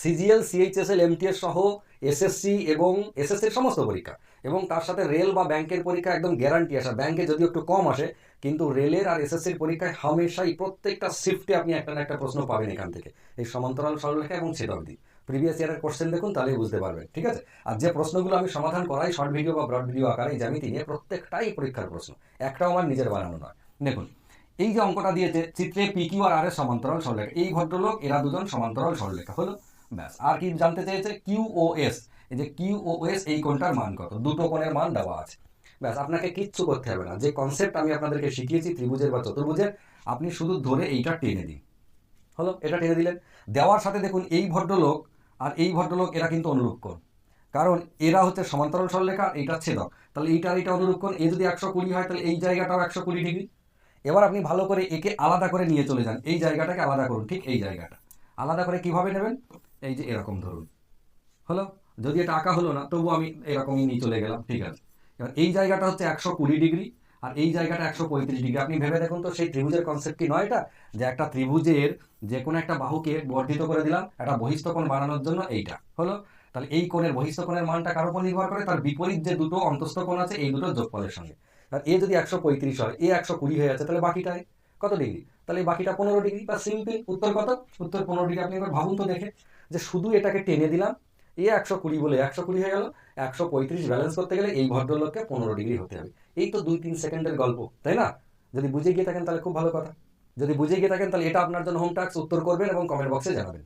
CGL, CHSL, MTS সহ SSC এবং এসএসসির সমস্ত পরীক্ষা এবং তার সাথে রেল বা ব্যাংকের পরীক্ষা একদম গ্যারান্টি আসা। ব্যাংকে যদিও একটু কম আসে, কিন্তু রেলের আর এসএসসির পরীক্ষায় হামেশাই প্রত্যেকটা শিফটে আপনি একটা না একটা প্রশ্ন পাবেন এখান থেকে, এই সমান্তরাল সরলরেখা এবং ছেদ অবধি। প্রিভিয়াস ইয়ারের কোশ্চেন দেখুন, তাহলেই বুঝতে পারবেন। ঠিক আছে? আর যে প্রশ্নগুলো আমি সমাধান করাই শর্ট ভিডিও বা ব্রড ভিডিও আকারে এই জ্যামিতি নিয়ে, প্রত্যেকটাই পরীক্ষার প্রশ্ন, একটাও আমার নিজের বানানো নয়। দেখুন, এই যে অঙ্কটা দিয়েছে চিত্রে পি কিউ আর এর সমান্তরাল সরলরেখা, এই ভদ্রলোক এরা দুজন সমান্তরাল সরলরেখা হলো। ব্যাস, আর কি জানতে চেয়েছে? কিউ ও এস, এই যে কিউ ও এস এই কোণটার মান কত, দুটো কোণের মান দেওয়া আছে। ব্যাস, আপনাকে কিচ্ছু করতে হবে না। যে কনসেপ্ট আমি আপনাদেরকে শিখিয়েছি ত্রিভুজের বা চতুর্ভুজের, আপনি শুধু ধরে এইটা টেনে দিন। হলো, এটা টেনে দিলেন। দেওয়ার সাথে দেখুন এই ভদ্রলোক আর এই ভদ্রলোক এরা কিন্তু অনুরূপ কোণ, কারণ এরা হচ্ছে সমান্তরাল সরলরেখা, এইটা ছেদক, তাহলে এইটা আর এইটা অনুরূপ কোণ। এ যদি 120 হয় তাহলে এই জায়গাটাও 120 ডিগ্রি। এবার আপনি ভালো করে একে আলাদা করে নিয়ে চলে যান, এই জায়গাটাকে আলাদা করুন, ঠিক এই জায়গাটা আলাদা করে কিভাবে নেবেন? এই যে এরকম ধরুন। হলো, যদি এটা আঁকা হলো না তবু আমি এরকমই নিয়ে চলে গেলাম। ঠিক আছে, এবার এই জায়গাটা হচ্ছে 120 ডিগ্রি আর এই জায়গাটা 135 ডিগ্রি। আপনি ভেবে দেখুন তো, সেই ত্রিভুজের কনসেপ্ট কি নয় এটা? যে একটা ত্রিভুজের যে কোনো একটা বাহুকে বর্ধিত করে দিলাম একটা বহিস্থ কোণ বানানোর জন্য, এইটা হলো। তাহলে এই কোণের বহিস্থ কোণের মানটা কার উপর নির্ভর করে? তার বিপরীত যে দুটো অন্তস্থ কোণ আছে এই দুটোর যোগফলের সঙ্গে। আর এ যদি 135 হয়, এ 120 হয়ে আছে, তাহলে বাকিটায় কত ডিগ্রি? তাহলে এই বাকিটা 15 ডিগ্রি। বা সিম্পল উত্তর কত? উত্তর 15 ডিগ্রি। আপনি একবার ভাবুন তো দেখে, যে শুধু এটাকে টেনে দিলাম, এ 120 বলে 120 হয়ে গেল, 135 ব্যালেন্স করতে গেলে এই ভদ্রলোককে 15 ডিগ্রি হতে হবে। এই তো 2-3 সেকেন্ডের গল্প, তাই না? যদি বুঝে গিয়ে থাকেন তাহলে খুব ভালো কথা। যদি বুঝে গিয়ে থাকেন তাহলে এটা আপনার জন্য হোম টাস্ক, উত্তর করবেন এবং কমেন্ট বক্সে জানাবেন।